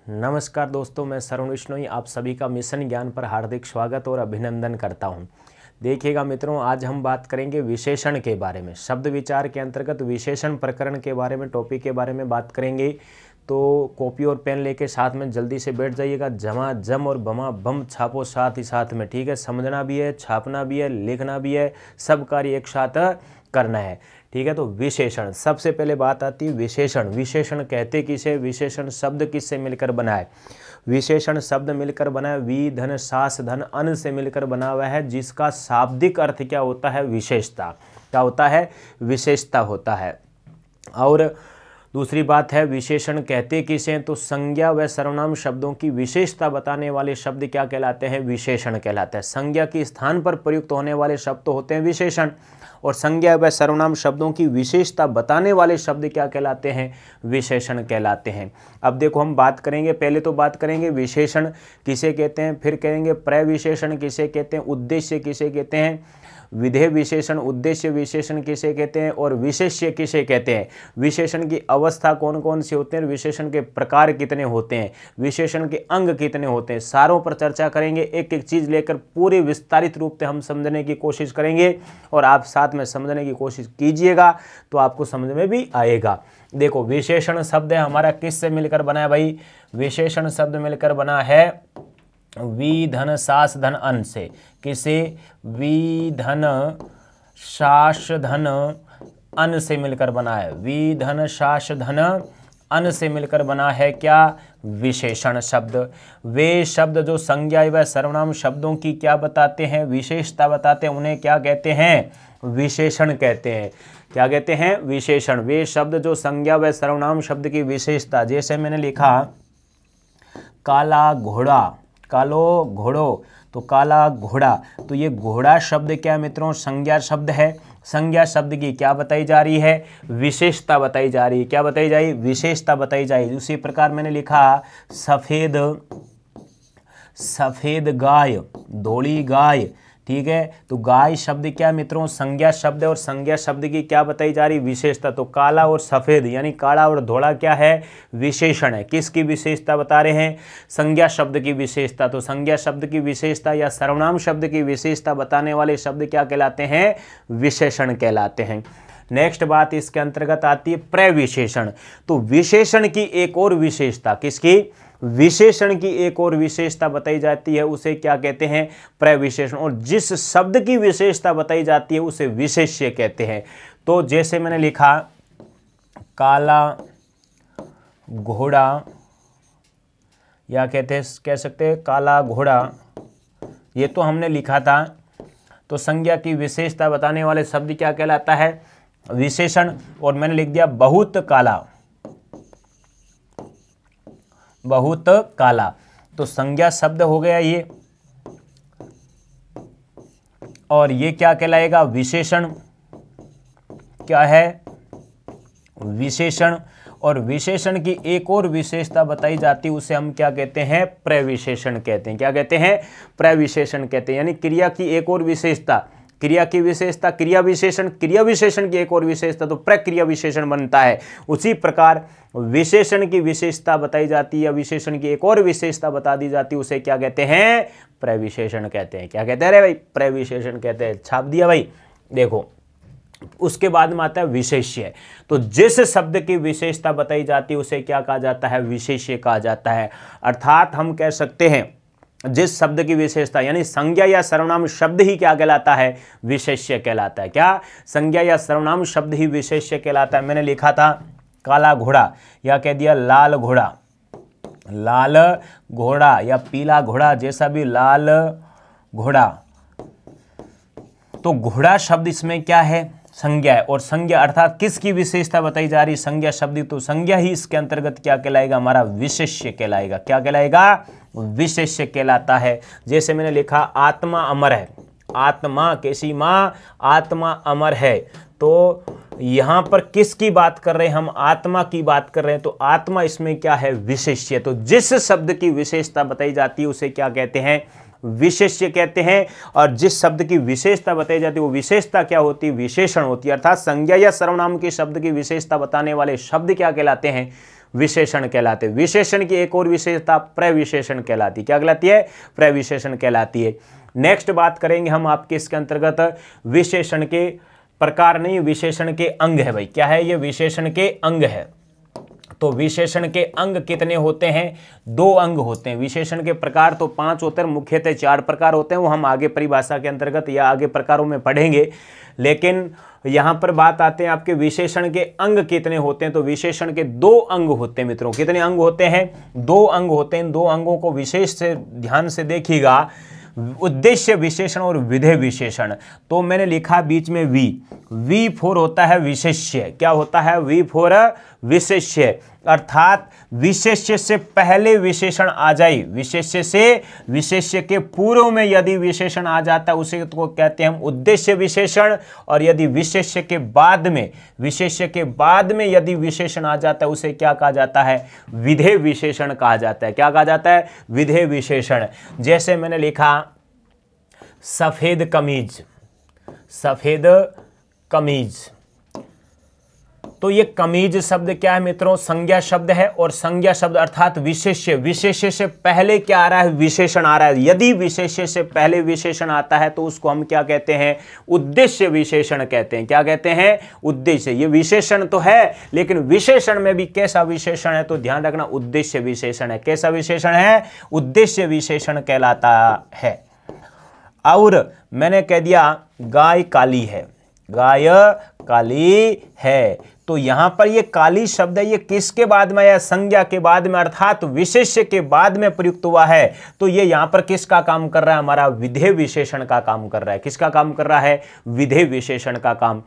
नमस्कार दोस्तों, मैं श्रवण विश्नोई आप सभी का मिशन ज्ञान पर हार्दिक स्वागत और अभिनंदन करता हूं। देखिएगा मित्रों, आज हम बात करेंगे विशेषण के बारे में। शब्द विचार के अंतर्गत विशेषण प्रकरण के बारे में, टॉपिक के बारे में बात करेंगे। तो कॉपी और पेन लेके साथ में जल्दी से बैठ जाइएगा। झमाझम और बमा बम छापो साथ ही साथ में, ठीक है। समझना भी है, छापना भी है, लिखना भी है, सब कार्य एक साथ करना है, ठीक है। तो विशेषण, सबसे पहले बात आती है विशेषण। विशेषण कहते किसे? विशेषण शब्द किससे मिलकर बना है? विशेषण शब्द मिलकर बना है वी धन सास धन अन से मिलकर बना हुआ है, जिसका शाब्दिक अर्थ क्या होता है? विशेषता। क्या होता है? विशेषता होता है। और दूसरी बात है, विशेषण कहते किसे हैं? तो संज्ञा व सर्वनाम शब्दों की विशेषता बताने वाले शब्द क्या कहलाते हैं? विशेषण कहलाते हैं। संज्ञा के स्थान पर प्रयुक्त होने वाले शब्द तो होते हैं विशेषण, और संज्ञा व सर्वनाम शब्दों की विशेषता बताने वाले शब्द क्या कहलाते हैं? विशेषण कहलाते हैं। अब देखो, हम बात करेंगे, पहले तो बात करेंगे विशेषण किसे कहते हैं, फिर कहेंगे प्रविशेषण किसे कहते हैं, उद्देश्य किसे कहते हैं, विधेय विशेषण, उद्देश्य विशेषण किसे कहते हैं, और विशेष्य किसे कहते हैं। विशेषण की अवस्था कौन कौन से होते हैं, विशेषण के प्रकार कितने होते हैं, विशेषण के अंग कितने होते हैं, सारों पर चर्चा करेंगे। एक एक चीज लेकर पूरी विस्तारित रूप से हम समझने की कोशिश करेंगे, और आप साथ में समझने की कोशिश कीजिएगा तो आपको समझ में भी आएगा। देखो, विशेषण शब्द है हमारा किससे मिलकर बना है भाई? विशेषण शब्द मिलकर बना है वी धन सास धन अन से। किसे? वी धन सास धन अन से मिलकर बना है। वी धन सास धन अन से मिलकर बना है क्या? विशेषण शब्द। वे शब्द जो संज्ञा व सर्वनाम शब्दों की क्या बताते हैं? विशेषता बताते हैं, उन्हें क्या कहते हैं? विशेषण कहते हैं। क्या कहते हैं? विशेषण। वे शब्द जो संज्ञा व सर्वनाम शब्द की विशेषता, जैसे मैंने लिखा काला घोड़ा, कालो घोड़ो, तो काला घोड़ा, तो ये घोड़ा शब्द क्या मित्रों? संज्ञा शब्द है। संज्ञा शब्द की क्या बताई जा रही है? विशेषता बताई जा रही है। क्या बताई जाए? विशेषता बताई जाए। उसी प्रकार मैंने लिखा सफेद, सफेद गाय, धोली गाय, ठीक है। तो गाय शब्द क्या मित्रों? संज्ञा शब्द है, और संज्ञा शब्द की क्या बताई जा रही? विशेषता। तो काला और सफेद यानी काला और धोला क्या है? विशेषण है। किसकी विशेषता बता रहे हैं? संज्ञा शब्द की विशेषता। तो संज्ञा शब्द की विशेषता या सर्वनाम शब्द की विशेषता बताने वाले शब्द क्या कहलाते हैं? विशेषण कहलाते हैं। नेक्स्ट बात इसके अंतर्गत आती है प्रविशेषण। तो विशेषण की एक और विशेषता, किसकी? विशेषण की एक और विशेषता बताई जाती है, उसे क्या कहते हैं? प्रविशेषण। और जिस शब्द की विशेषता बताई जाती है उसे विशेष्य कहते हैं। तो जैसे मैंने लिखा काला घोड़ा, या कह सकते हैं काला घोड़ा, ये तो हमने लिखा था। तो संज्ञा की विशेषता बताने वाले शब्द क्या कहलाता है? विशेषण। और मैंने लिख दिया बहुत काला, बहुत काला, तो संज्ञा शब्द हो गया ये, और ये क्या कहलाएगा? विशेषण। क्या है? विशेषण। और विशेषण की एक और विशेषता बताई जाती है, उसे हम क्या कहते हैं? प्रविशेषण कहते हैं। क्या कहते हैं? प्रविशेषण कहते हैं। यानी क्रिया की एक और विशेषता, क्रिया की विशेषता क्रिया विशेषण, क्रिया विशेषण की एक और विशेषता तो प्रक्रिया विशेषण बनता है। उसी प्रकार विशेषण की विशेषता बताई जाती है, या विशेषण की एक और विशेषता बता दी जाती है, उसे क्या कहते हैं? प्रविशेषण कहते हैं। क्या कहते हैं रे भाई? प्रविशेषण कहते हैं। छाप दिया भाई। देखो, उसके बाद में आता है विशेष्य। तो जिस शब्द की विशेषता बताई जाती है उसे क्या कहा जाता है? विशेष्य कहा जाता है। अर्थात हम कह सकते हैं जिस शब्द की विशेषता, यानी संज्ञा या सर्वनाम शब्द ही क्या कहलाता है? विशेष्य कहलाता है। क्या? संज्ञा या सर्वनाम शब्द ही विशेष्य कहलाता है। मैंने लिखा था काला घोड़ा, या कह दिया लाल घोड़ा, लाल घोड़ा या पीला घोड़ा, जैसा भी, लाल घोड़ा। तो घोड़ा शब्द इसमें क्या है? संज्ञा है। और संज्ञा अर्थात किसकी विशेषता बताई जा रही? संज्ञा शब्द। तो संज्ञा ही इसके अंतर्गत क्या कहलाएगा? हमारा विशेष्य कहलाएगा। क्या कहलाएगा? विशेष्य कहलाता है। जैसे मैंने लिखा आत्मा अमर है, आत्मा कैसी? माँ, आत्मा अमर है। तो यहां पर किसकी बात कर रहे हैं? हम आत्मा की बात कर रहे हैं। तो आत्मा इसमें क्या है? विशेष्य। तो जिस शब्द की विशेषता बताई जाती है उसे क्या कहते हैं? विशेष्य कहते हैं। और जिस शब्द की विशेषता बताई जाती है वो विशेषता क्या होती है? विशेषण होती है। अर्थात संज्ञा या सर्वनाम के शब्द की विशेषता बताने वाले शब्द क्या कहलाते हैं? विशेषण कहलाते हैं। विशेषण की एक और विशेषता प्रविशेषण कहलाती है। क्या कहलाती है? प्रविशेषण कहलाती है। नेक्स्ट बात करेंगे हम आपके इसके अंतर्गत विशेषण के प्रकार नहीं, विशेषण के अंग है भाई। क्या है ये? विशेषण के अंग है। तो विशेषण के अंग कितने होते हैं? 2 अंग होते हैं। विशेषण के प्रकार तो 5 होते हैं, मुख्यतः 4 प्रकार होते हैं, वो हम आगे परिभाषा के अंतर्गत या आगे प्रकारों में पढ़ेंगे। लेकिन यहाँ पर बात आते हैं आपके विशेषण के अंग कितने होते हैं। तो विशेषण के 2 अंग होते हैं मित्रों। कितने अंग होते हैं? 2 अंग होते हैं। 2 अंगों को विशेष से ध्यान से देखिएगा, उद्देश्य विशेषण और विधेय विशेषण। तो मैंने लिखा बीच में वी फॉर होता है विशेष्य। क्या होता है? वी फॉर विशेष्य, अर्थात विशेष्य से पहले विशेषण आ जाए, विशेष्य से विशेष्य के पूर्व में यदि विशेषण आ जाता है उसे तो कहते हैं हम उद्देश्य विशेषण। और यदि विशेष्य के बाद में यदि विशेषण आ जाता है उसे क्या कहा जाता है? विधेय विशेषण कहा जाता है। क्या कहा जाता है? विधेय विशेषण। जैसे मैंने लिखा सफेद कमीज, सफेद कमीज। तो ये कमीज शब्द क्या है मित्रों? संज्ञा शब्द है। और संज्ञा शब्द अर्थात विशेष्य, विशेष्य से पहले क्या आ रहा है? विशेषण आ रहा है। यदि विशेष्य से पहले विशेषण आता है तो उसको हम क्या कहते हैं? उद्देश्य विशेषण कहते हैं। क्या कहते हैं? उद्देश्य। ये विशेषण तो है, लेकिन विशेषण में भी कैसा विशेषण है? तो ध्यान रखना, उद्देश्य विशेषण है। कैसा विशेषण है? उद्देश्य विशेषण कहलाता है। और मैंने कह दिया गाय काली है, गाय काली है। तो यहां पर ये काली शब्द है, ये किसके बाद में आया? संज्ञा के बाद में, अर्थात विशेष्य के बाद में प्रयुक्त हुआ है। तो ये यहां पर किसका काम कर रहा है? हमारा विधेय विशेषण का काम कर रहा है। किसका काम कर रहा है? विधेय विशेषण का काम।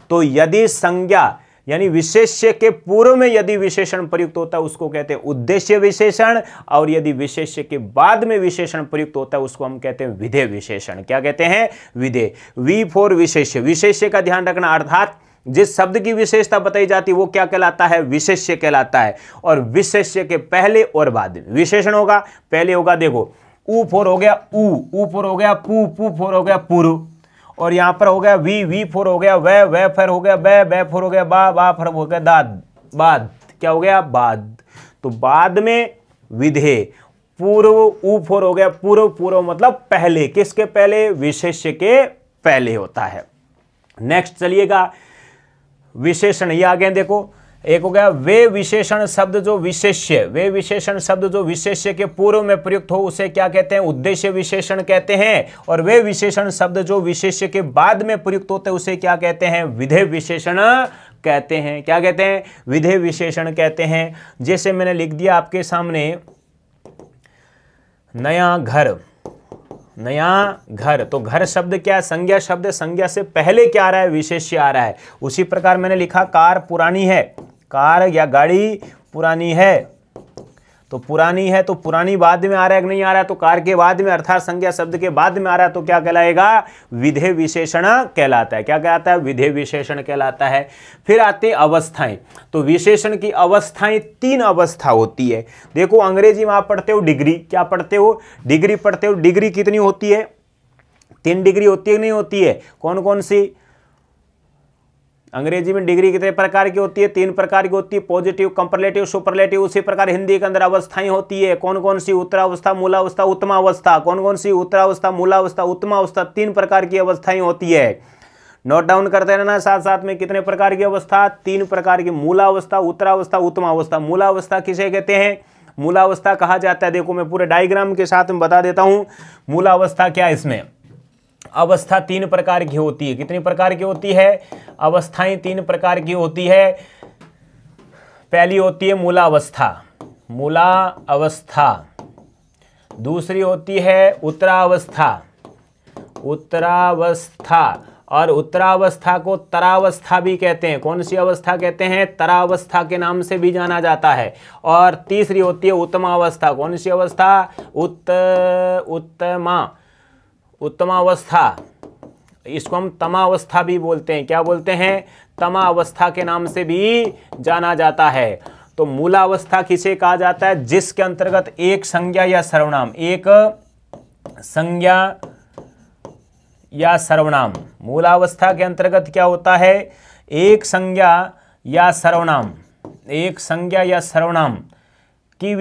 तो यदि संज्ञा यानी विशेष्य के पूर्व में यदि विशेषण प्रयुक्त होता है उसको कहते हैं उद्देश्य विशेषण। और यदि विशेष्य के बाद में विशेषण प्रयुक्त होता है उसको हम कहते हैं विधेय विशेषण। क्या कहते हैं? विधेय। वी फॉर विशेष्य। विशेष्य का ध्यान रखना, अर्थात जिस शब्द की विशेषता बताई जाती है वो क्या कहलाता है? विशेष्य कहलाता है। और विशेष्य के पहले और बाद में विशेषण होगा। पहले होगा, देखो ऊ फॉर हो गया ऊ फॉर हो गया पू फॉर हो गया पूर्व। और यहां पर हो गया वी फॉर हो गया वे फॉर हो गया बे फॉर हो गया बा फॉर हो गया दाद, बाद। क्या हो गया? बाद। तो बाद में विधेय। पूर्व ऊ फॉर हो गया पूर्व मतलब पहले। किसके पहले? विशेष्य के पहले होता है। नेक्स्ट चलिएगा विशेषण। ये आगे देखो, एक हो गया वे विशेषण शब्द जो विशेष्य, वे विशेषण शब्द जो विशेष्य के पूर्व में प्रयुक्त हो उसे क्या कहते हैं? उद्देश्य विशेषण कहते हैं। और वे विशेषण शब्द जो विशेष्य के बाद में प्रयुक्त होते हैं उसे क्या कहते हैं? विधेय विशेषण कहते हैं। क्या कहते हैं? विधेय विशेषण कहते हैं। जैसे मैंने लिख दिया आपके सामने नया घर, नया घर। तो घर शब्द क्या है? संज्ञा शब्द। संज्ञा से पहले क्या आ रहा है? विशेष्य आ रहा है। उसी प्रकार मैंने लिखा कार पुरानी है, कार या गाड़ी पुरानी है। तो पुरानी है तो पुरानी बाद में आ रहा है कि नहीं आ रहा है? तो कार के बाद में, अर्थात संज्ञा शब्द के बाद में आ रहा है तो क्या कहलाएगा? विधेय विशेषण कहलाता है। क्या कहलाता है? विधेय विशेषण कहलाता है। फिर आते अवस्थाएं। तो विशेषण की अवस्थाएं 3 अवस्था होती है। देखो अंग्रेजी में आप पढ़ते हो डिग्री। क्या पढ़ते हो? डिग्री पढ़ते हो। डिग्री कितनी होती है? 3 डिग्री होती है, नहीं होती है? कौन कौन सी? अंग्रेजी में डिग्री कितने प्रकार की होती है? 3 प्रकार की होती है, पॉजिटिव, कंपरलेटिव, सुपरलेटिव। उसी प्रकार हिंदी के अंदर अवस्थाएं होती है। कौन कौन सी? उत्तरावस्था, मूलावस्था, उत्तमावस्था। कौन कौन सी? उत्तरावस्था, मूलावस्था, उत्तमावस्था। 3 प्रकार की अवस्थाएं होती है। नोट डाउन करते रहना साथ साथ में। कितने प्रकार की अवस्था? 3 प्रकार की। मूलावस्था, उत्तरावस्था, उत्तमावस्था। मूलावस्था किसे कहते हैं? मूलावस्था कहा जाता है, देखो मैं पूरे डायग्राम के साथ में बता देता हूं मूलावस्था क्या है। इसमें अवस्था 3 प्रकार की होती है। कितनी प्रकार की होती है? अवस्थाएं 3 प्रकार की होती है। पहली होती है मूलावस्था, मूलावस्था। दूसरी होती है उत्तरावस्था, उत्तरावस्था। और उत्तरावस्था को तरावस्था भी कहते हैं। कौन सी अवस्था कहते हैं? तरावस्था के नाम से भी जाना जाता है। और तीसरी होती है उत्तमावस्था। कौन सी अवस्था? उत्तमावस्था। इसको हम तमावस्था भी बोलते हैं। क्या बोलते हैं? तमावस्था के नाम से भी जाना जाता है। तो मूलावस्था किसे कहा जाता है? जिसके अंतर्गत एक संज्ञा या सर्वनाम, एक संज्ञा या सर्वनाम। मूलावस्था के अंतर्गत क्या होता है? एक संज्ञा या सर्वनाम, एक संज्ञा या सर्वनाम की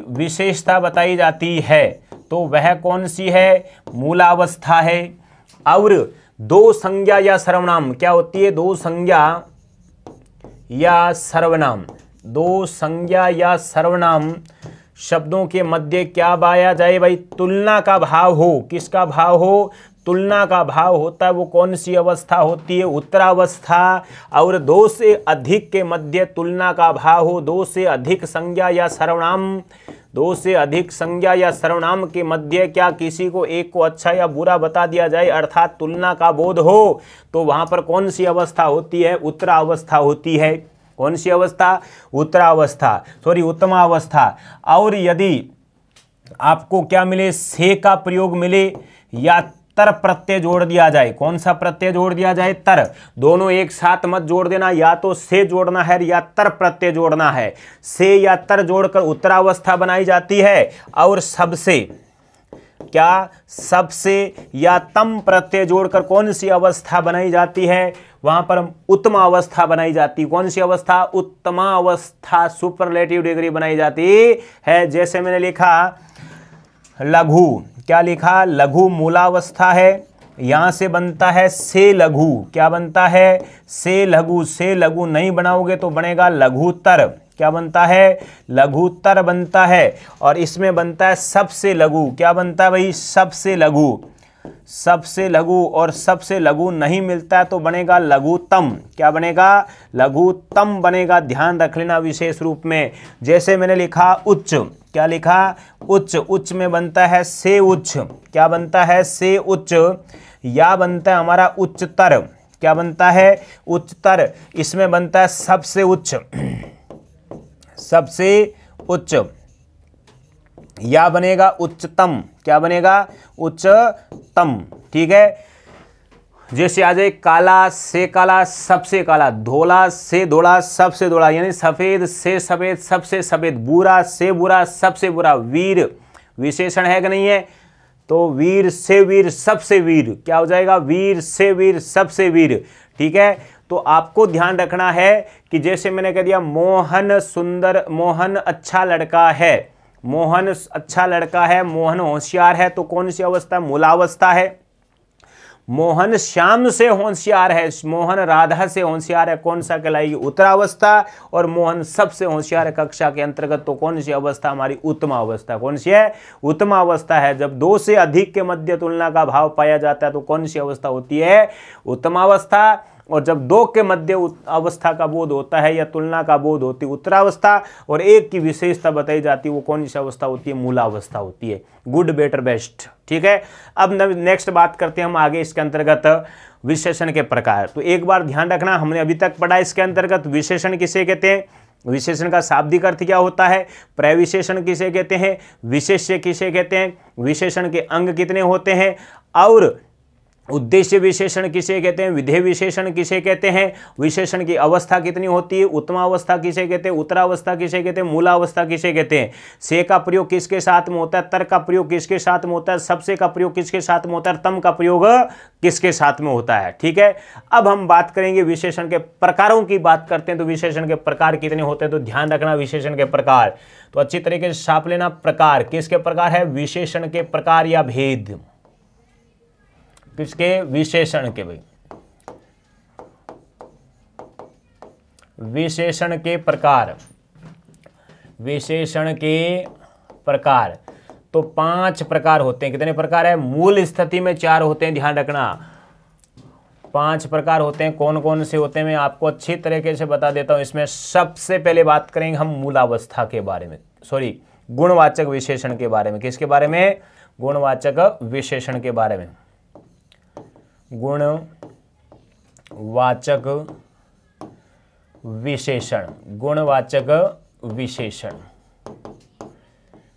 विशेषता बताई जाती है तो वह कौन सी है? मूलावस्था है। और दो संज्ञा या सर्वनाम क्या होती है? दो संज्ञा या सर्वनाम, दो संज्ञा या सर्वनाम शब्दों के मध्य क्या पाया जाए भाई? तुलना का भाव हो। किसका भाव हो? तुलना का भाव होता है। वो कौन सी अवस्था होती है? उत्तरावस्था। और दो से अधिक के मध्य तुलना का भाव हो, दो से अधिक संज्ञा या सर्वनाम, दो से अधिक संज्ञा या सर्वनाम के मध्य क्या किसी को एक को अच्छा या बुरा बता दिया जाए, अर्थात तुलना का बोध हो, तो वहां पर कौन सी अवस्था होती है? उत्तरावस्था होती है। कौन सी अवस्था? उत्तरावस्था, सॉरी उत्तमावस्था। और यदि आपको क्या मिले? से का प्रयोग मिले या तर प्रत्यय जोड़ दिया जाए। कौन सा प्रत्यय जोड़ दिया जाए? तर। दोनों एक साथ मत जोड़ देना, या तो से जोड़ना है या तर प्रत्यय जोड़ना है। से या तर जोड़कर उत्तरावस्था बनाई जाती है। और सबसे क्या? सबसे या तम प्रत्यय जोड़कर कौन सी अवस्था बनाई जाती है? वहां पर उत्तमा अवस्था बनाई जाती। कौन सी अवस्था? उत्तमा अवस्था, सुपरलेटिव डिग्री बनाई जाती है। जैसे मैंने लिखा लघु, क्या लिखा? लघु मूलावस्था है। यहां से बनता है से लघु। क्या बनता है? से लघु। से लघु नहीं बनाओगे तो बनेगा लघुतर। क्या बनता है? लघुतर बनता है। और इसमें बनता है सबसे लघु। क्या बनता है भाई? सबसे लघु। सबसे लघु। और सबसे लघु नहीं मिलता है तो बनेगा लघुतम। क्या बनेगा? लघुतम बनेगा। ध्यान रख लेना विशेष रूप में। जैसे मैंने लिखा उच्च, क्या लिखा? उच्च। उच्च में बनता है से उच्च। क्या बनता है? से उच्च। या बनता है हमारा उच्चतर। क्या बनता है? उच्चतर। इसमें बनता है सबसे उच्च। सबसे उच्च। या बनेगा उच्चतम। क्या बनेगा? उच्चतम। ठीक है। जैसे आ जाए काला से काला, सबसे काला। धोला से धोला, सबसे धोला, यानी सफेद से सफेद, सबसे सफेद। बुरा से बुरा, सबसे बुरा। वीर विशेषण है कि नहीं है? तो वीर से वीर, सबसे वीर। क्या हो जाएगा? वीर से वीर, सबसे वीर। ठीक है। तो आपको ध्यान रखना है कि जैसे मैंने कह दिया मोहन सुंदर, मोहन अच्छा लड़का है, मोहन अच्छा लड़का है, मोहन होशियार है, तो कौन सी अवस्था? मूलावस्था है। मोहन श्याम से होशियार है, मोहन राधा से होशियार है, कौन सा कहलाएगी? उत्तरावस्था। और मोहन सबसे होशियार है कक्षा के अंतर्गत, तो कौन सी अवस्था? हमारी उत्तम अवस्था। कौन सी है? उत्तम अवस्था है। जब दो से अधिक के मध्य तुलना का भाव पाया जाता है तो कौन सी अवस्था होती है? उत्तमावस्था। और जब दो के मध्य अवस्था का बोध होता है या तुलना का बोध होती है उत्तरावस्था, और एक की विशेषता बताई जाती है, वो कौन सी अवस्था होती है? मूलावस्था होती है। Good, better, best. ठीक है। अब नेक्स्ट बात करते हैं हम आगे इसके अंतर्गत विशेषण के प्रकार। तो एक बार ध्यान रखना, हमने अभी तक पढ़ा इसके अंतर्गत विशेषण किसे कहते हैं, विशेषण का शाब्दिक अर्थ क्या होता है, प्रविशेषण किसे कहते हैं, विशेष्य किसे कहते हैं, विशेषण के अंग कितने होते हैं, और उद्देश्य विशेषण किसे कहते हैं, विधेय विशेषण किसे कहते हैं, विशेषण की अवस्था कितनी होती है, उत्तमावस्था किसे कहते हैं, उत्तरावस्था किसे कहते हैं, मूलावस्था किसे कहते हैं, से का प्रयोग किसके साथ में होता है, तर का प्रयोग किसके साथ में होता है, सबसे का प्रयोग किसके साथ में होता है, तम का प्रयोग किसके साथ में होता है। ठीक है। अब हम बात करेंगे विशेषण के प्रकारों की बात करते हैं, तो विशेषण के प्रकार कितने होते हैं, तो ध्यान रखना विशेषण के प्रकार, तो अच्छी तरीके से छाप लेना। प्रकार किसके प्रकार है, विशेषण के प्रकार या भेद, किसके, विशेषण के, भाई विशेषण के प्रकार, विशेषण के प्रकार। तो 5 प्रकार होते हैं। कितने प्रकार है, मूल स्थिति में 4 होते हैं, ध्यान रखना। 5 प्रकार होते हैं। कौन कौन से होते हैं मैं आपको अच्छी तरीके से बता देता हूं। इसमें सबसे पहले बात करेंगे हम मूलावस्था के बारे में, सॉरी गुणवाचक विशेषण के बारे में। किसके बारे में, गुणवाचक विशेषण के बारे में। गुणवाचक विशेषण, गुणवाचक विशेषण।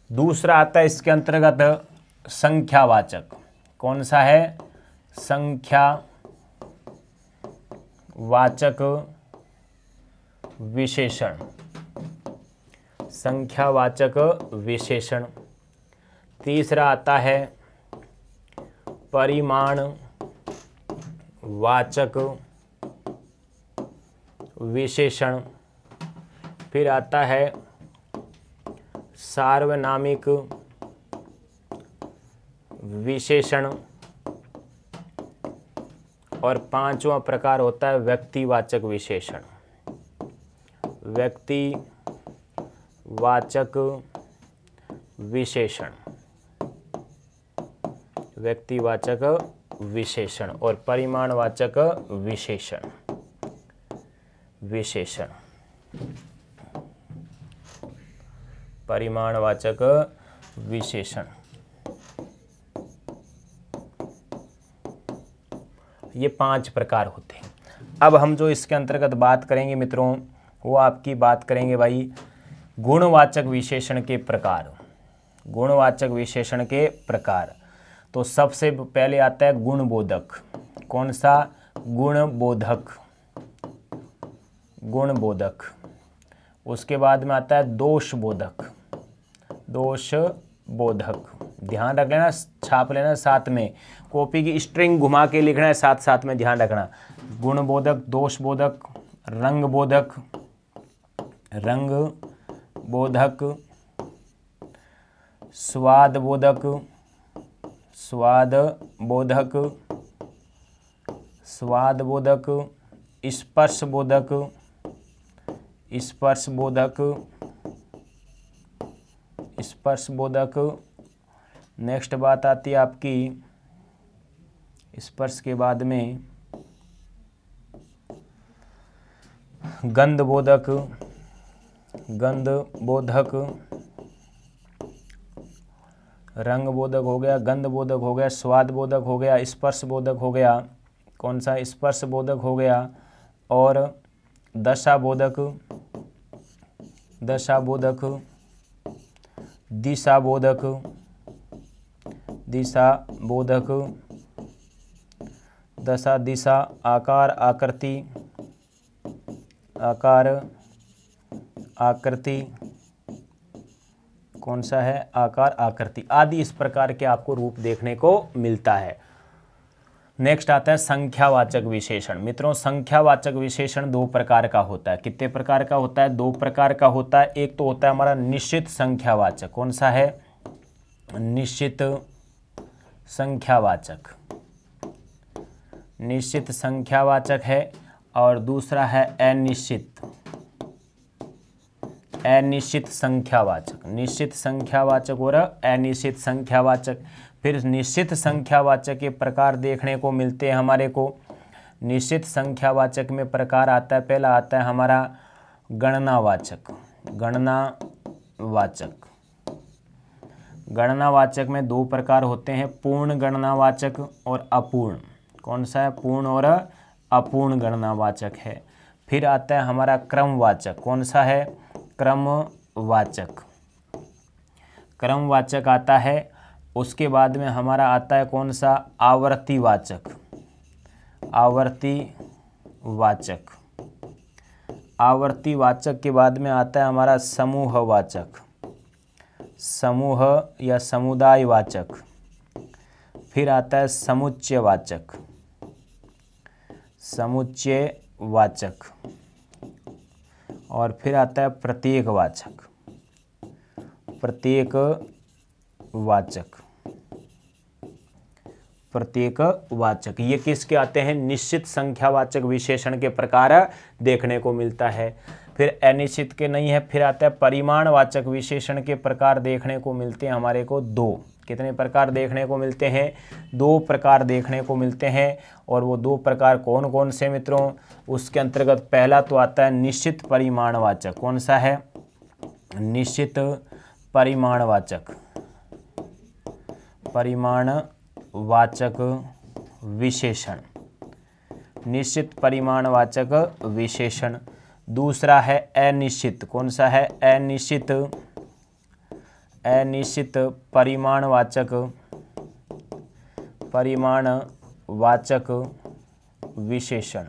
दूसरा आता है इसके अंतर्गत संख्यावाचक। कौन सा है, संख्यावाचक विशेषण, संख्यावाचक विशेषण। तीसरा आता है परिमाण वाचक विशेषण। फिर आता है सार्वनामिक विशेषण, और पांचवा प्रकार होता है व्यक्तिवाचक विशेषण। व्यक्तिवाचक विशेषण, व्यक्तिवाचक विशेषण और परिमाणवाचक विशेषण। परिमाणवाचक विशेषण, ये 5 प्रकार होते हैं। अब हम जो इसके अंतर्गत बात करेंगे मित्रों, वो आपकी बात करेंगे भाई गुणवाचक विशेषण के प्रकार। गुणवाचक विशेषण के प्रकार, तो सबसे पहले आता है गुणबोधक। कौन सा? गुणबोधक। गुणबोधक। उसके बाद में आता है दोषबोधक। दोषबोधक, ध्यान रख लेना, छाप लेना, साथ में कॉपी की स्ट्रिंग घुमा के लिखना है, साथ साथ में ध्यान रखना। गुणबोधक, दोषबोधक, रंगबोधक, रंगबोधक, स्वादबोधक, स्वादबोधक, स्वादबोधक, स्पर्शबोधक, स्पर्शबोधक, स्पर्शबोधक। नेक्स्ट बात आती है आपकी स्पर्श के बाद में गंधबोधक। गंधबोधक, रंगबोधक हो गया, गंधबोधक हो गया, स्वादबोधक हो गया, स्पर्शबोधक हो गया। कौन सा? स्पर्शबोधक हो गया। और दशाबोधक, दशाबोधक, दिशाबोधक, दिशाबोधक, दशा, दिशा, आकार, आकृति, आकार, आकृति। कौन सा है? आकार, आकृति आदि इस प्रकार के आपको रूप देखने को मिलता है। नेक्स्ट आता है संख्यावाचक विशेषण। मित्रों, संख्यावाचक विशेषण 2 प्रकार का होता है। कितने प्रकार का होता है? 2 प्रकार का होता है। एक तो होता है हमारा निश्चित संख्यावाचक। कौन सा है? निश्चित संख्यावाचक। निश्चित संख्यावाचक है। और दूसरा है अनिश्चित, अनिश्चित संख्यावाचक। निश्चित संख्यावाचक और अनिश्चित संख्यावाचक। फिर निश्चित संख्यावाचक के प्रकार देखने को मिलते हैं हमारे को। निश्चित संख्यावाचक में प्रकार आता है, पहला आता है हमारा गणनावाचक। गणनावाचक। गणनावाचक में 2 प्रकार होते हैं, पूर्ण गणनावाचक और अपूर्ण। कौन सा है? पूर्ण और अपूर्ण गणनावाचक है। फिर आता है हमारा क्रमवाचक। कौन सा है? क्रमवाचक। क्रमवाचक आता है। उसके बाद में हमारा आता है कौन सा? आवर्तीवाचक। आवर्तीवाचक। आवर्तीवाचक के बाद में आता है हमारा समूहवाचक। समूह या समुदायवाचक। फिर आता है समुच्चयवाचक। समुच्चयवाचक। और फिर आता है प्रत्येकवाचक। प्रत्येकवाचक। प्रत्येकवाचक। ये किसके आते हैं? निश्चित संख्यावाचक विशेषण के प्रकार देखने को मिलता है। फिर अनिश्चित के नहीं है। फिर आता है परिमाणवाचक विशेषण के प्रकार देखने को मिलते हैं हमारे को 2। कितने प्रकार देखने को मिलते हैं? 2 प्रकार देखने को मिलते हैं। और वो 2 प्रकार कौन कौन से मित्रों? उसके अंतर्गत पहला तो आता है निश्चित परिमाणवाचक। कौन सा है? निश्चित परिमाणवाचक। परिमाणवाचक विशेषण। निश्चित परिमाणवाचक विशेषण। दूसरा है अनिश्चित। कौन सा है? अनिश्चित। अनिश्चित परिमाणवाचक। परिमाणवाचक विशेषण।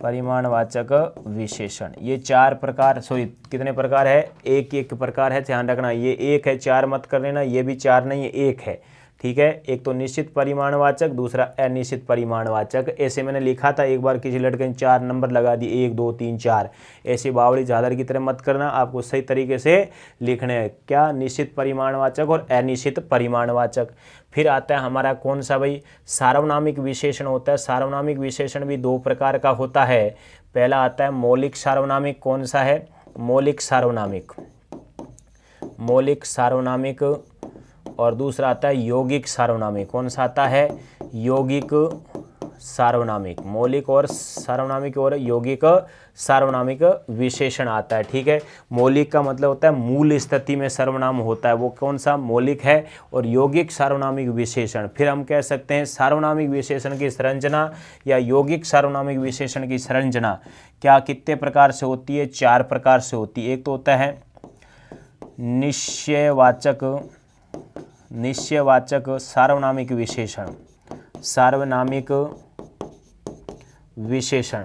परिमाणवाचक विशेषण। ये 4 प्रकार, सॉरी कितने प्रकार है? एक प्रकार है, ध्यान रखना। ये 1 है, 4 मत कर लेना। ये भी 4 नहीं है, 1 है। ठीक है। एक तो निश्चित परिमाणवाचक, दूसरा अनिश्चित परिमाणवाचक। ऐसे मैंने लिखा था एक बार, किसी लड़के ने 4 नंबर लगा दिए, 1 2 3 4। ऐसे बावड़ी झालर की तरह मत करना, आपको सही तरीके से लिखने हैं। क्या? निश्चित परिमाणवाचक और अनिश्चित परिमाणवाचक। फिर आता है हमारा कौन सा भाई? सार्वनामिक विशेषण होता है। सार्वनामिक विशेषण भी 2 प्रकार का होता है। पहला आता है मौलिक सार्वनामिक। कौन सा है? मौलिक सार्वनामिक। मौलिक सार्वनामिक। और दूसरा आता है यौगिक सार्वनामिक। कौन सा आता है? यौगिक सार्वनामिक। मौलिक और सार्वनामिक और यौगिक सार्वनामिक विशेषण आता है, ठीक है। मौलिक का मतलब होता है मूल स्थिति में सर्वनाम होता है, वो कौन सा? मौलिक है। और यौगिक सार्वनामिक विशेषण, फिर हम कह सकते हैं सार्वनामिक विशेषण की संरचना या यौगिक सार्वनामिक विशेषण की संरचना क्या कितने प्रकार से होती है? 4 प्रकार से होती है। एक तो होता है निश्चयवाचक सार्वनामिक विशेषण। सार्वनामिक विशेषण,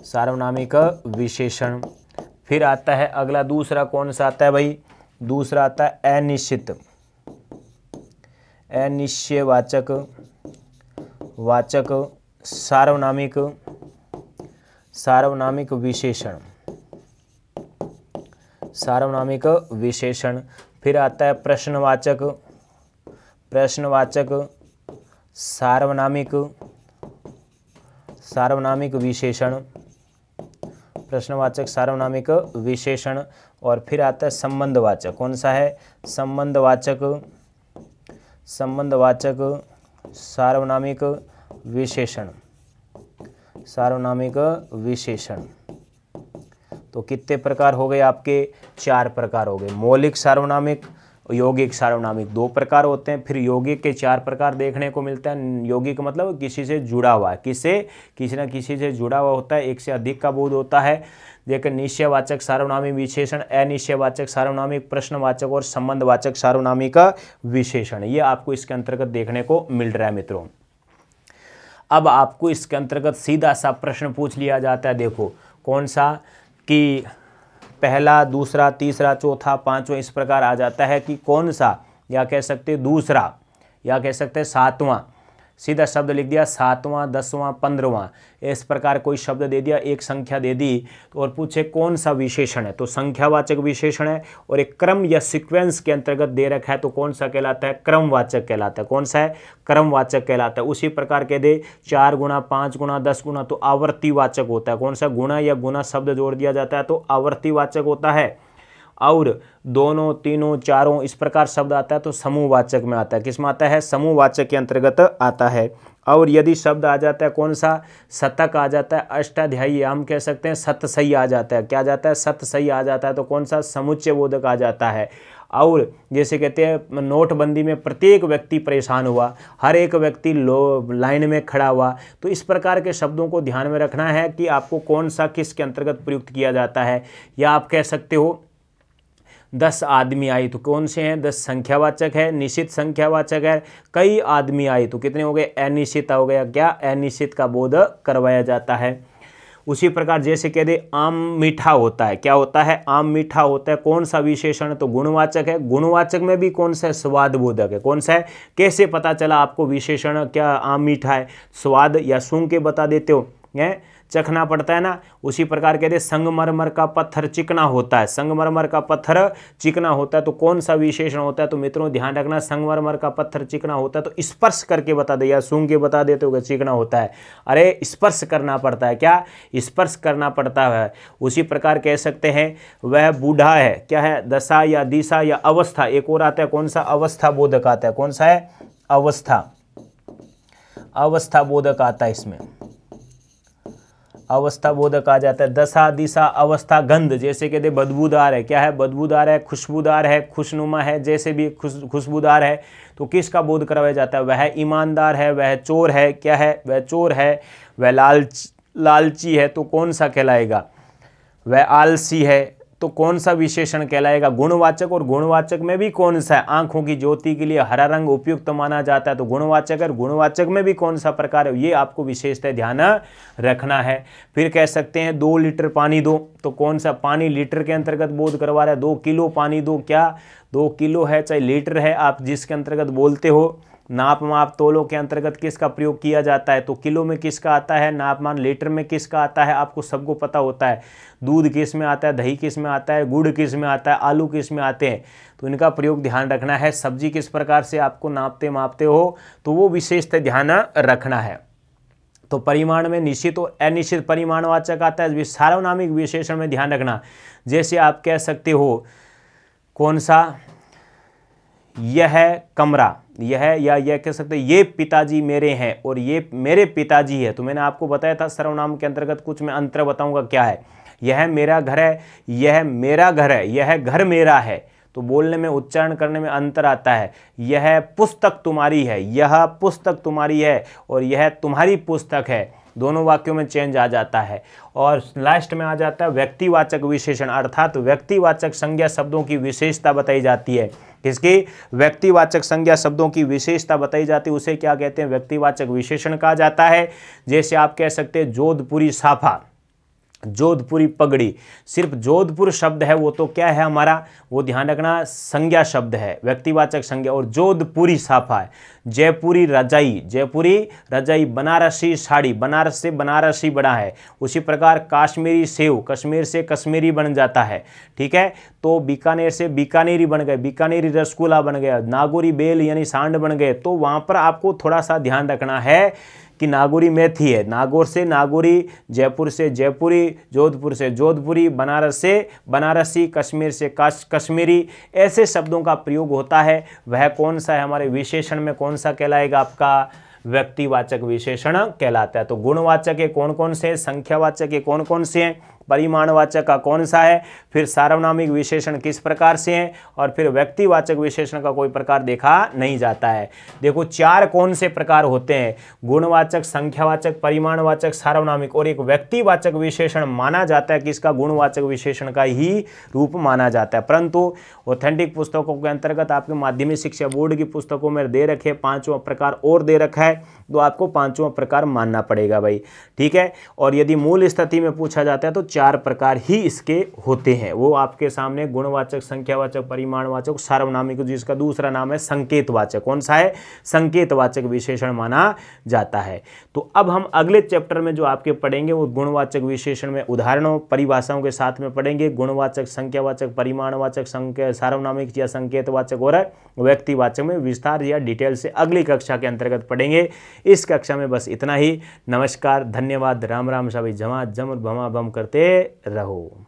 सार्वनामिक विशेषण। फिर आता है अगला, दूसरा कौन सा आता है भाई? दूसरा आता है अनिश्चयवाचक सार्वनामिक विशेषण। सार्वनामिक विशेषण। फिर आता है प्रश्नवाचक सार्वनामिक विशेषण। प्रश्नवाचक सार्वनामिक विशेषण। और फिर आता है संबंधवाचक। कौन सा है? संबंधवाचक सार्वनामिक विशेषण। सार्वनामिक विशेषण। तो कितने प्रकार हो गए आपके? 4 प्रकार हो गए। मौलिक सार्वनामिक, यौगिक सार्वनामिक 2 प्रकार होते हैं। फिर यौगिक के 4 प्रकार देखने को मिलता है। यौगिक मतलब किसी से जुड़ा हुआ, किसी न किसी से जुड़ा हुआ होता है, एक से अधिक का बोध होता है। देखिए, निश्चयवाचक सार्वनामिक विशेषण, अनिश्चयवाचक सार्वनामिक, प्रश्नवाचक और संबंधवाचक सार्वनामिक विशेषण, ये आपको इसके अंतर्गत देखने को मिल रहा है मित्रों। अब आपको इसके अंतर्गत सीधा सा प्रश्न पूछ लिया जाता है। देखो कौन सा कि पहला, दूसरा, तीसरा, चौथा, पांचवा इस प्रकार आ जाता है कि कौन सा, या कह सकते हैं दूसरा, या कह सकते हैं सातवां। सीधा शब्द लिख दिया, सातवां, 10वां, 15वां, इस प्रकार कोई शब्द दे दिया, एक संख्या दे दी और पूछे कौन सा विशेषण है, तो संख्यावाचक विशेषण है। और एक क्रम या सीक्वेंस के अंतर्गत दे रखा है तो कौन सा कहलाता है? क्रमवाचक कहलाता है। कौन सा है? क्रमवाचक कहलाता है। उसी प्रकार कह दे 4 गुना, 5 गुना, 10 गुना तो आवर्तीवाचक होता है। कौन सा? गुणा या गुना शब्द जोड़ दिया जाता है तो आवर्तीवाचक होता है। और दोनों, तीनों, चारों इस प्रकार शब्द आता है तो समूहवाचक में आता है। किस में आता है? समूहवाचक के अंतर्गत आता है। और यदि शब्द आ जाता है कौन सा? शतक आ जाता है, अष्टाध्यायी, हम कह सकते हैं सतसई आ जाता है। क्या आ जाता है? सतसई आ जाता है तो कौन सा? समुच्चय बोधक आ जाता है। और जैसे कहते हैं नोटबंदी में प्रत्येक व्यक्ति परेशान हुआ, हर एक व्यक्ति लाइन में खड़ा हुआ, तो इस प्रकार के शब्दों को ध्यान में रखना है कि आपको कौन सा किसके अंतर्गत प्रयुक्त किया जाता है। या आप कह सकते हो 10 आदमी आए तो कौन से हैं? 10 संख्यावाचक है, निश्चित संख्यावाचक है। कई आदमी आए तो कितने हो गए? अनिश्चित हो गया। क्या? अनिश्चित का बोध करवाया जाता है। उसी प्रकार जैसे कह दे आम मीठा होता है, क्या होता है? आम मीठा होता है, कौन सा विशेषण? तो गुणवाचक है। गुणवाचक में भी कौन सा है? स्वाद बोधक है। कौन सा है? कैसे पता चला आपको विशेषण क्या आम मीठा है? स्वाद या सूंघ के बता देते हो, हैं चखना पड़ता है ना। उसी प्रकार कहते हैं संगमरमर का पत्थर चिकना होता है। संगमरमर का पत्थर चिकना होता है तो कौन सा विशेषण होता है? तो मित्रों ध्यान रखना, संगमरमर का पत्थर चिकना होता है तो स्पर्श करके बता दे या सूंघ के बता देते हो चिकना होता है। अरे स्पर्श करना पड़ता है। क्या? स्पर्श करना पड़ता है। उसी प्रकार कह सकते हैं वह बूढ़ा है। क्या है? दशा या दिशा या अवस्था। एक और आता है कौन सा? अवस्था बोधक आता है। कौन सा है? अवस्था बोधक आता है। इसमें अवस्था बोधक आ जाता है। दशा, दिशा, अवस्था, गंध, जैसे कहते बदबूदार है। क्या है? बदबूदार है, खुशबूदार है, खुशनुमा है, जैसे भी खुशबूदार है तो किसका बोध करवाया जाता है? वह ईमानदार है, वह चोर है। क्या है? वह चोर है। वह लालची है तो कौन सा कहलाएगा? वह आलसी है तो कौन सा विशेषण कहलाएगा? गुणवाचक। और गुणवाचक में भी कौन सा है? आंखों की ज्योति के लिए हरा रंग उपयुक्त माना जाता है, तो गुणवाचक है। गुणवाचक में भी कौन सा प्रकार है, ये आपको विशेषतः ध्यान रखना है। फिर कह सकते हैं 2 लीटर पानी दो, तो कौन सा पानी लीटर के अंतर्गत बोध करवा रहा है? 2 किलो पानी दो, क्या 2 किलो है चाहे लीटर है, आप जिसके अंतर्गत बोलते हो। नाप माप तोलो के अंतर्गत किसका प्रयोग किया जाता है? तो किलो में किसका आता है, नाप मान लीटर में किसका आता है, आपको सबको पता होता है। दूध किस में आता है, दही किस में आता है, गुड़ किस में आता है, आलू किस में आते हैं, तो इनका प्रयोग ध्यान रखना है। सब्जी किस प्रकार से आपको नापते मापते हो, तो वो विशेषतः ध्यान रखना है। तो परिमाण में निश्चित और अनिश्चित परिमाणवाचक आता है। सार्वनामिक विशेषण में ध्यान रखना, जैसे आप कह सकते हो कौन सा, यह कमरा, यह कह सकते हैं ये पिताजी मेरे हैं और ये मेरे पिताजी है। तो मैंने आपको बताया था सर्वनाम के अंतर्गत कुछ मैं अंतर बताऊंगा क्या है। यह मेरा घर है, यह मेरा घर है, यह घर मेरा है, तो बोलने में उच्चारण करने में अंतर आता है। यह पुस्तक तुम्हारी है, यह पुस्तक तुम्हारी है, और यह तुम्हारी पुस्तक है, दोनों वाक्यों में चेंज आ जाता है। और लास्ट में आ जाता है व्यक्तिवाचक विशेषण, अर्थात व्यक्तिवाचक संज्ञा शब्दों की विशेषता बताई जाती है। किसकी? व्यक्तिवाचक संज्ञा शब्दों की विशेषता बताई जाती है, उसे क्या कहते हैं? व्यक्तिवाचक विशेषण कहा जाता है। जैसे आप कह सकते हैं जोधपुरी साफा, जोधपुरी पगड़ी, सिर्फ जोधपुर शब्द है वो तो क्या है हमारा, वो ध्यान रखना संज्ञा शब्द है, व्यक्तिवाचक संज्ञा। और जोधपुरी साफा है। जयपुरी रजाई, जयपुरी रजाई। बनारसी साड़ी, बनारस से बनारसी बना है। उसी प्रकार काश्मीरी सेव, कश्मीर से कश्मीरी बन जाता है, ठीक है। तो बीकानेर से बीकानेरी बन गए, बीकानेरी रसगुल्ला बन गया। नागौरी बेल यानी सांड बन गए। तो वहाँ पर आपको थोड़ा सा ध्यान रखना है कि नागौरी मेथी है, नागौर से नागौरी, जयपुर से जयपुरी, जोधपुर से जोधपुरी, बनारस से बनारसी, कश्मीर से कश्मीरी, ऐसे शब्दों का प्रयोग होता है। वह कौन सा है हमारे विशेषण में, कौन सा कहलाएगा? आपका व्यक्तिवाचक विशेषण कहलाता है। तो गुणवाचक के कौन कौन से हैं, संख्यावाचक के कौन कौन से हैं, परिमाणवाचक का कौन सा है, फिर सार्वनामिक विशेषण किस प्रकार से हैं, और फिर व्यक्तिवाचक विशेषण का कोई प्रकार देखा नहीं जाता है। देखो 4 कौन से प्रकार होते हैं, गुणवाचक, संख्यावाचक, परिमाणवाचक, सार्वनामिक, और एक व्यक्तिवाचक विशेषण माना जाता है किसका? गुणवाचक विशेषण का ही रूप माना जाता है। परंतु ऑथेंटिक पुस्तकों के अंतर्गत आपके माध्यमिक शिक्षा बोर्ड की पुस्तकों में दे रखे 5वां प्रकार और दे रखा है, तो आपको 5वां प्रकार मानना पड़ेगा भाई, ठीक है। और यदि मूल स्थिति में पूछा जाता है तो 4 प्रकार ही इसके होते हैं। वो आपके सामने गुणवाचक, संख्यावाचक, परिमाणवाचक, सार्वनामिक, जिसका दूसरा नाम है संकेतवाचक। कौन सा है? संकेतवाचक विशेषण माना जाता है। तो अब हम अगले चैप्टर में जो आपके पढ़ेंगे वो गुणवाचक विशेषण में उदाहरणों परिभाषाओं के साथ में पढ़ेंगे। गुणवाचक, संख्यावाचक, परिमाणवाचक, सार्वनामिक या संकेतवाचक और व्यक्तिवाचक में विस्तार या डिटेल से अगली कक्षा के अंतर्गत पढ़ेंगे। इस कक्षा में बस इतना ही। नमस्कार, धन्यवाद, राम राम। सभी जमा जम भमा भम करते रहो।